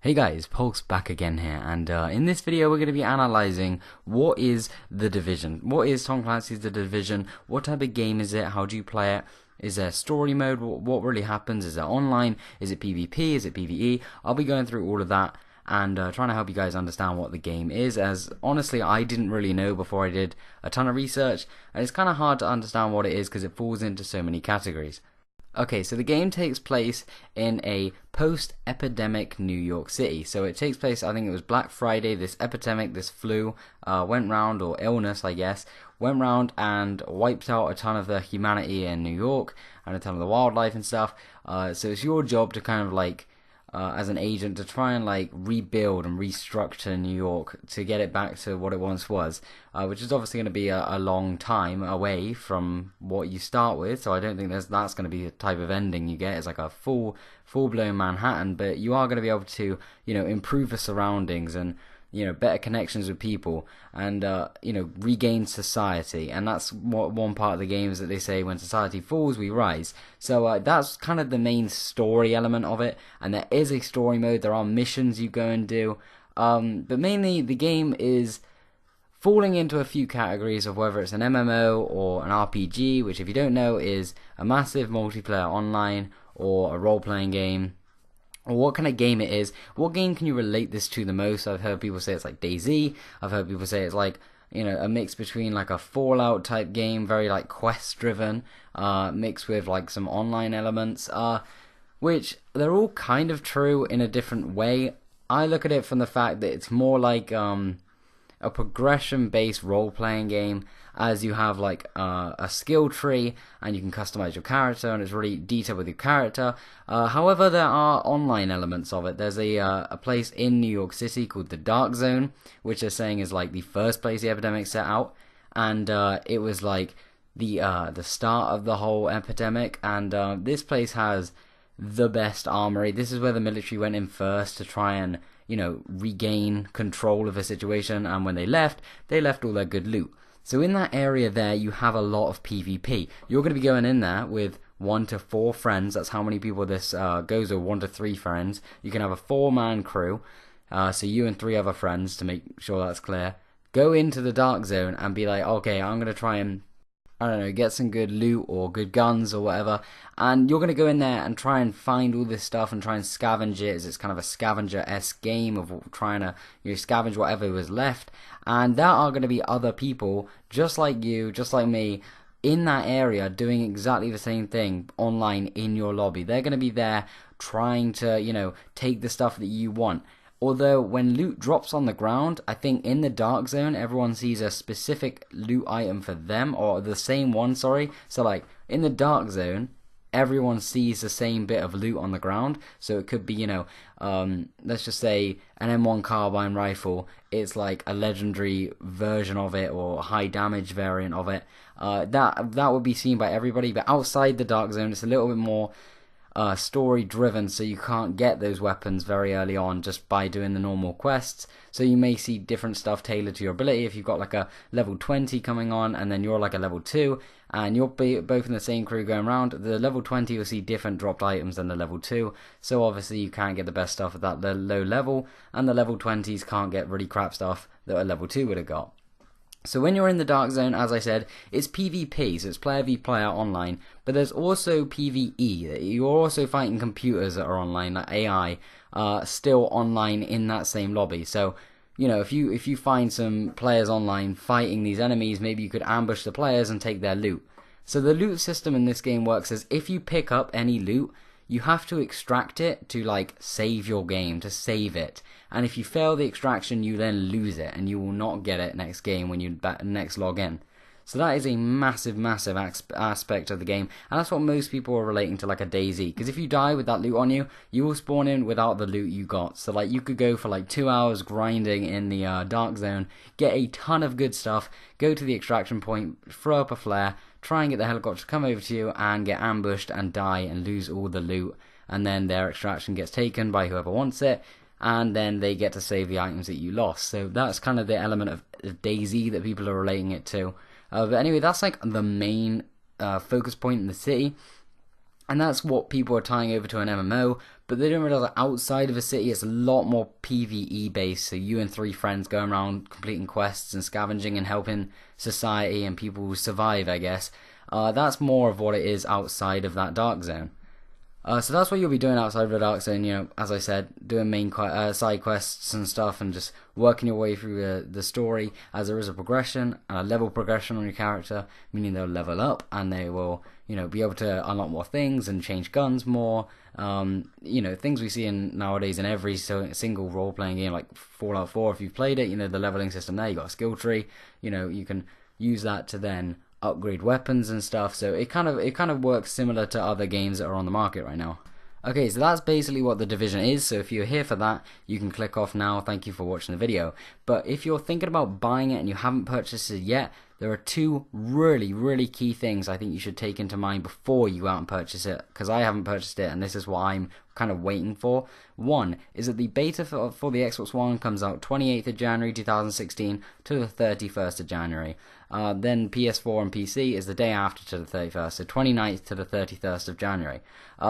Hey guys, Pulse back again here, and in this video we're going to be analysing what is The Division. What is Tom Clancy's The Division? What type of game is it? How do you play it? Is there story mode? What really happens? Is it online? Is it PvP? Is it PvE? I'll be going through all of that and trying to help you guys understand what the game is, as honestly I didn't really know before I did a ton of research, and it's kind of hard to understand what it is because it falls into so many categories. Okay, so the game takes place in a post-epidemic New York City. So it takes place, I think it was Black Friday, this epidemic, this flu, went round, or illness I guess, went round and wiped out a ton of the humanity in New York, and a ton of the wildlife and stuff. So it's your job to kind of like, as an agent, to try and like rebuild and restructure New York to get it back to what it once was, which is obviously going to be a long time away from what you start with. So I don't think that's going to be the type of ending you get. It's like a full-blown Manhattan, but you are going to be able to, improve the surroundings and better connections with people, and regain society. And that's what one part of the game is, that they say when society falls we rise. So that's kind of the main story element of it, and there is a story mode. There are missions you go and do, but mainly the game is falling into a few categories of whether it's an MMO or an RPG, which, if you don't know, is a massive multiplayer online, or a role-playing game, or what kind of game it is. What game can you relate this to the most? I've heard people say it's like DayZ. I've heard people say it's like, a mix between like a Fallout type game, very like quest driven, mixed with like some online elements, which they're all kind of true in a different way. I look at it from the fact that it's more like a progression based role playing game, as you have like a skill tree and you can customize your character, and it's really detailed with your character. However, there are online elements of it. There's a place in New York City called the Dark Zone, which they're saying is like the first place the epidemic set out, and it was like the start of the whole epidemic. And this place has the best armory. This is where the military went in first to try and regain control of the situation, and when they left all their good loot. So in that area there, you have a lot of PvP. You're going to be going in there with 1 to 4 friends. That's how many people this goes, or 1 to 3 friends. You can have a 4-man crew, so you and 3 other friends, to make sure that's clear. Go into the Dark Zone and be like, okay, I'm going to try and, I don't know, get some good loot or good guns or whatever, and you're going to go in there and try and find all this stuff and try and scavenge it. It's kind of a scavenger-esque game of trying to scavenge whatever was left, and there are going to be other people just like you, just like me, in that area doing exactly the same thing online in your lobby. They're going to be there trying to, take the stuff that you want. Although when loot drops on the ground, I think in the Dark Zone everyone sees a specific loot item for them, or the same one, sorry. So like in the Dark Zone, everyone sees the same bit of loot on the ground. So it could be, let's just say an M1 carbine rifle. It's like a legendary version of it, or a high damage variant of it. That would be seen by everybody. But outside the Dark Zone, it's a little bit more story driven, so you can't get those weapons very early on just by doing the normal quests. So you may see different stuff tailored to your ability. If you've got like a level 20 coming on, and then you're like a level 2, and you're both in the same crew going around, the level 20 will see different dropped items than the level 2. So obviously you can't get the best stuff at that low level, and the level 20s can't get really crap stuff that a level 2 would have got. So when you're in the Dark Zone, as I said, it's PvP, so it's player v player online, but there's also PvE. You're also fighting computers that are online, like AI, still online in that same lobby. So, if you find some players online fighting these enemies, maybe you could ambush the players and take their loot. So the loot system in this game works as, if you pick up any loot, you have to extract it to like save your game, to save it. And if you fail the extraction, you then lose it, and you will not get it next game when you next log in. So that is a massive aspect of the game, and that's what most people are relating to like a DayZ. Because if you die with that loot on you, you will spawn in without the loot you got. So like you could go for like 2 hours grinding in the Dark Zone, get a ton of good stuff, go to the extraction point, throw up a flare, try and get the helicopter to come over to you, and get ambushed and die and lose all the loot, and then their extraction gets taken by whoever wants it, and then they get to save the items that you lost. So that's kind of the element of DayZ that people are relating it to. But anyway, that's like the main focus point in the city. And that's what people are tying over to an MMO, but they don't realize that outside of a city it's a lot more PvE based, so you and 3 friends going around completing quests and scavenging and helping society and people survive, I guess. That's more of what it is outside of that dark zone. So that's what you'll be doing outside of the dark zone, you know, as I said, doing main side quests and stuff, and just working your way through the story, as there is a progression, and a level progression on your character, meaning they'll level up, and they will, you know, be able to unlock more things and change guns more, you know, things we see nowadays in every single role-playing game, like Fallout 4, if you've played it, you know, the leveling system there, you got a skill tree, you know, you can use that to then upgrade weapons and stuff, so it kind of works similar to other games that are on the market right now. Okay, so that's basically what The Division is, so if you're here for that, you can click off now. Thank you for watching the video. But if you're thinking about buying it and you haven't purchased it yet, there are 2 really key things I think you should take into mind before you go out and purchase it, because I haven't purchased it and this is what I'm kind of waiting for. One is that the beta for the Xbox One comes out 28th of January 2016 to the 31st of January. Then PS4 and PC is the day after to the 31st, so 29th to the 31st of January.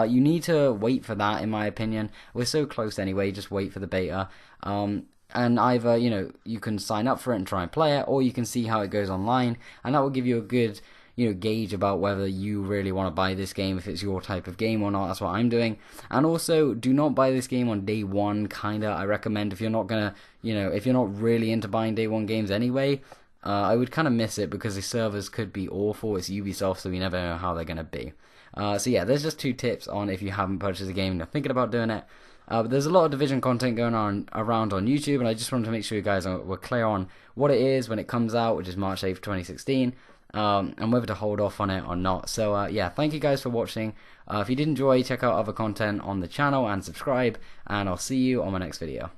You need to wait for that, in my opinion. We're so close anyway, just wait for the beta. And either, you know, you can sign up for it and try and play it, or you can see how it goes online, and that will give you a good, you know, gauge about whether you really want to buy this game, if it's your type of game or not. That's what I'm doing. And also, do not buy this game on day one, kinda. I recommend, if you're not gonna, you know, if you're not really into buying day one games anyway, I would kind of miss it, because the servers could be awful. It's Ubisoft, so we never know how they're gonna be. So yeah, there's just 2 tips on if you haven't purchased a game and you're thinking about doing it. But there's a lot of Division content going on around on YouTube, and I just wanted to make sure you guys were clear on what it is when it comes out, which is March 8th, 2016, and whether to hold off on it or not. So yeah, thank you guys for watching. If you did enjoy, check out other content on the channel and subscribe, and I'll see you on my next video.